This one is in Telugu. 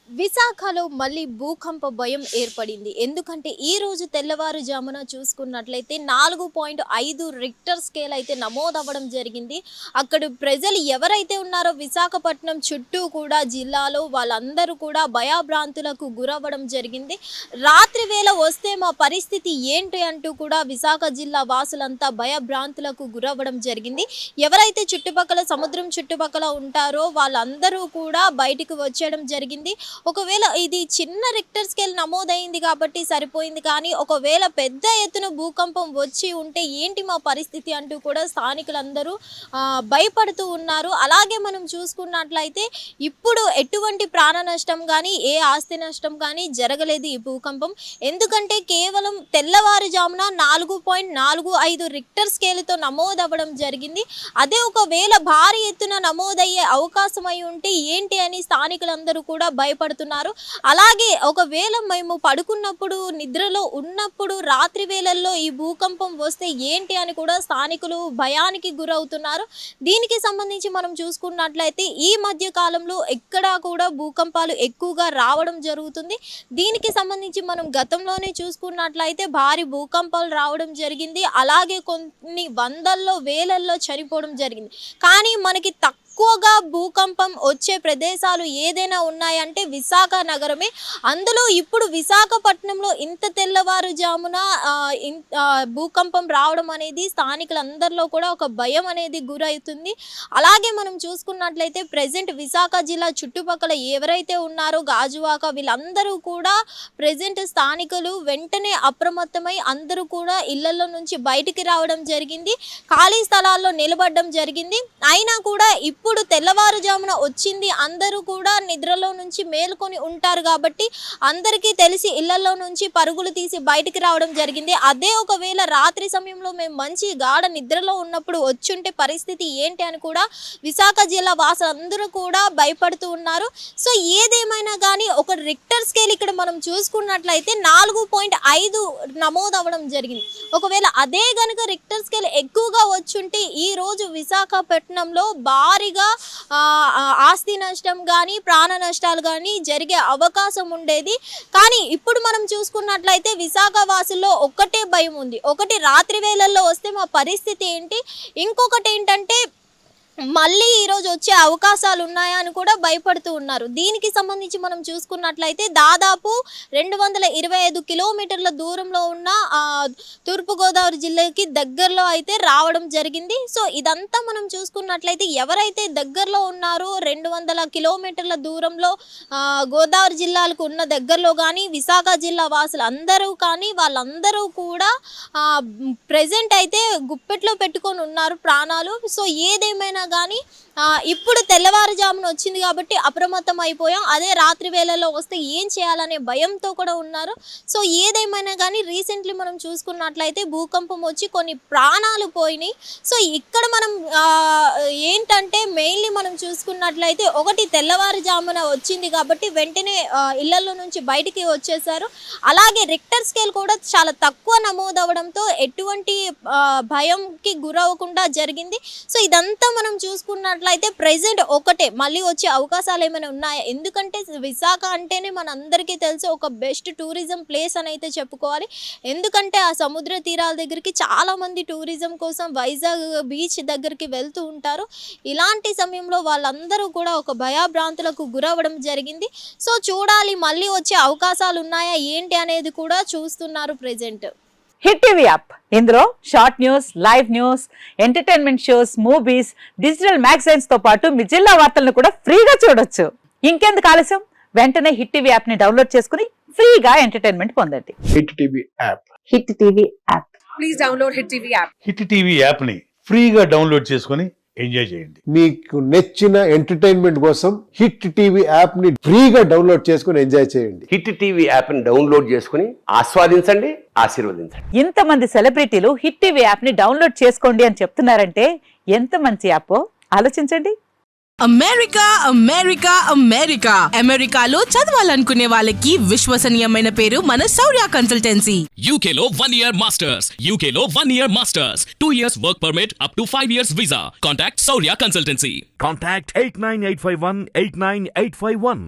విశాఖలో మళ్ళీ భూకంప భయం ఏర్పడింది. ఎందుకంటే ఈ రోజు తెల్లవారుజామున చూసుకున్నట్లయితే 4.5 రిక్టర్ స్కేల్ అయితే నమోదవ్వడం జరిగింది. అక్కడ ప్రజలు ఎవరైతే ఉన్నారో విశాఖపట్నం చుట్టూ కూడా జిల్లాలో వాళ్ళందరూ కూడా భయభ్రాంతులకు గురవ్వడం జరిగింది. రాత్రి వేళ వస్తే మా పరిస్థితి ఏంటి అంటూ కూడా విశాఖ జిల్లా వాసులంతా భయభ్రాంతులకు గురవ్వడం జరిగింది. ఎవరైతే చుట్టుపక్కల సముద్రం చుట్టుపక్కల ఉంటారో వాళ్ళందరూ కూడా బయటికి వచ్చేయడం జరిగింది. ఒకవేళ ఇది చిన్న రిక్టర్ స్కేల్ నమోదైంది కాబట్టి సరిపోయింది, కానీ ఒకవేళ పెద్ద ఎత్తున భూకంపం వచ్చి ఉంటే ఏంటి మా పరిస్థితి అంటూ కూడా స్థానికులందరూ భయపడుతూ ఉన్నారు. అలాగే మనం చూసుకున్నట్లయితే ఇప్పుడు ఎటువంటి ప్రాణ నష్టం కానీ ఏ ఆస్తి నష్టం కానీ జరగలేదు ఈ భూకంపం. ఎందుకంటే కేవలం తెల్లవారుజామున 4.45 రిక్టర్ స్కేల్తో నమోదవ్వడం జరిగింది. అదే ఒకవేళ భారీ ఎత్తున నమోదయ్యే అవకాశం అయి ఉంటే ఏంటి అని స్థానికులందరూ కూడా భయపడుతున్నారు. అలాగే ఒకవేళ మేము పడుకున్నప్పుడు నిద్రలో ఉన్నప్పుడు రాత్రి వేళల్లో ఈ భూకంపం వస్తే ఏంటి అని కూడా స్థానికులు భయానికి గురవుతున్నారు. దీనికి సంబంధించి మనం చూసుకున్నట్లయితే ఈ మధ్య కాలంలో ఎక్కడా కూడా భూకంపాలు ఎక్కువగా రావడం జరుగుతుంది. దీనికి సంబంధించి మనం గతంలోనే చూసుకున్నట్లయితే భారీ భూకంపాలు రావడం జరిగింది. అలాగే కొన్ని వందల్లో వేలల్లో చనిపోవడం జరిగింది. కానీ మనకి ఎక్కువగా భూకంపం వచ్చే ప్రదేశాలు ఏదైనా ఉన్నాయంటే విశాఖ నగరమే. అందులో ఇప్పుడు విశాఖపట్నంలో ఇంత తెల్లవారుజామున భూకంపం రావడం అనేది స్థానికులందరిలో కూడా ఒక భయం అనేది గురవుతుంది. అలాగే మనం చూసుకున్నట్లయితే ప్రజెంట్ విశాఖ జిల్లా చుట్టుపక్కల ఎవరైతే ఉన్నారో గాజువాక వీళ్ళందరూ కూడా ప్రజెంట్ స్థానికులు వెంటనే అప్రమత్తమై అందరూ కూడా ఇళ్లలో నుంచి బయటికి రావడం జరిగింది. ఖాళీ స్థలాల్లో నిలబడడం జరిగింది. అయినా కూడా ఇప్పుడు తెల్లవారుజామున వచ్చింది, అందరూ కూడా నిద్రలో నుంచి మేల్కొని ఉంటారు కాబట్టి అందరికీ తెలిసి ఇళ్లలో నుంచి పరుగులు తీసి బయటికి రావడం జరిగింది. అదే ఒకవేళ రాత్రి సమయంలో మేము మంచి గాఢ నిద్రలో ఉన్నప్పుడు వచ్చుంటే పరిస్థితి ఏంటి అని కూడా విశాఖ జిల్లా వాసులందరూ కూడా భయపడుతూ ఉన్నారు. సో ఏదేమైనా కానీ ఒక రిక్టర్ స్కేల్ ఇక్కడ మనం చూసుకున్నట్లయితే 4.5 నమోదు అవ్వడం జరిగింది. ఒకవేళ అదే గనుక రిక్టర్ స్కేల్ ఎక్కువగా వచ్చుంటే ఈ రోజు విశాఖపట్నంలో భారీగా ఆస్తి నష్టం కానీ ప్రాణ నష్టాలు కానీ జరిగే అవకాశం ఉండేది. కానీ ఇప్పుడు మనం చూసుకున్నట్లయితే విశాఖ వాసుల్లో ఒక్కటే భయం ఉంది. ఒకటి రాత్రి వేళల్లో వస్తే మా పరిస్థితి ఏంటి, ఇంకొకటి ఏంటంటే మళ్ళీ ఈరోజు వచ్చే అవకాశాలు ఉన్నాయా అని కూడా భయపడుతూ ఉన్నారు. దీనికి సంబంధించి మనం చూసుకున్నట్లయితే దాదాపు 225 కిలోమీటర్ల దూరంలో ఉన్న తూర్పుగోదావరి జిల్లాకి దగ్గరలో అయితే రావడం జరిగింది. సో ఇదంతా మనం చూసుకున్నట్లయితే ఎవరైతే దగ్గరలో ఉన్నారో 200 కిలోమీటర్ల దూరంలో గోదావరి జిల్లాలకు ఉన్న దగ్గరలో కానీ విశాఖ జిల్లా వాసులు అందరూ కానీ వాళ్ళందరూ కూడా ప్రజెంట్ అయితే గుప్పెట్లో పెట్టుకొని ఉన్నారు ప్రాణాలు. సో ఏదేమైనా కానీ ఇప్పుడు తెల్లవారుజామున వచ్చింది కాబట్టి అప్రమత్తం అయిపోయాం. అదే రాత్రి వేళల్లో వస్తే ఏం చేయాలనే భయంతో కూడా ఉన్నారు. సో ఏదేమైనా కానీ రీసెంట్లీ మనం చూసుకున్నట్లయితే భూకంపం వచ్చి కొన్ని ప్రాణాలు పోయినాయి. సో ఇక్కడ మనం ఏంటంటే మెయిన్లీ మనం చూసుకున్నట్లయితే ఒకటి తెల్లవారుజామున వచ్చింది కాబట్టి వెంటనే ఇళ్లలో నుంచి బయటికి వచ్చేసారు. అలాగే రిక్టర్ స్కేల్ కూడా చాలా తక్కువ నమోదవడంతో ఎటువంటి భయంకి గురవ్వకుండా జరిగింది. సో ఇదంతా మనం చూసుకున్నట్లయితే ప్రెజెంట్ ఒకటే మళ్ళీ వచ్చే అవకాశాలు ఏమైనా ఉన్నాయా? ఎందుకంటే విశాఖ అంటేనే మనందరికీ తెలిసి ఒక బెస్ట్ టూరిజం ప్లేస్ అని అయితే చెప్పుకోవాలి. ఎందుకంటే ఆ సముద్ర తీరాల దగ్గరికి చాలామంది టూరిజం కోసం వైజాగ్ బీచ్ దగ్గరికి వెళ్తూ ఉంటారు. ఇలాంటి సమయంలో వాళ్ళందరూ కూడా ఒక భయభ్రాంతులకు గురవ్వడం జరిగింది. సో చూడాలి మళ్ళీ వచ్చే అవకాశాలు ఉన్నాయా ఏంటి అనేది కూడా చూస్తున్నారు ప్రెజెంట్. హిట్ టీవీ యాప్, ఇందులో short news, live news, entertainment shows, movies, digital magazines తో పాటు మీ జిల్లా వార్తలను కూడా ఫ్రీగా చూడొచ్చు. ఇంకెందుకు ఆలస్యం, వెంటనే హిట్ టీవీ యాప్ ని డౌన్లోడ్ చేసుకుని ఫ్రీగా ఎంటర్టైన్మెంట్ పొందండి. Hit TV app, hit TV app, please download hit TV app. Hit TV app ని ఫ్రీగా డౌన్లోడ్ చేసుకుని ఎంజాయ్ చేయండి. మీకు నచ్చిన ఎంటర్టైన్మెంట్ కోసం హిట్ టీవీ యాప్ ని ఫ్రీగా డౌన్లోడ్ చేసుకుని ఎంజాయ్ చేయండి. హిట్ టీవీ యాప్ ని డౌన్లోడ్ చేసుకుని ఆస్వాదించండి, ఆశీర్వదించండి. ఇంతమంది సెలబ్రిటీలు హిట్ టీవీ యాప్ ని డౌన్లోడ్ చేసుకోండి అని చెప్తున్నారంటే ఎంత మంచి యాప్ ఆలోచించండి. అమెరికా అమెరికా అమెరికా అమెరికాలో చదవాలనుకునే వాళ్ళకి విశ్వసనీయమైన పేరు మన శౌర్య కన్సల్టెన్సీ. UK లో 1 year masters, UK లో 1 year masters, 2 years work permit up to 5 years visa. Contact Saurya Consultancy. Contact 89851 89851.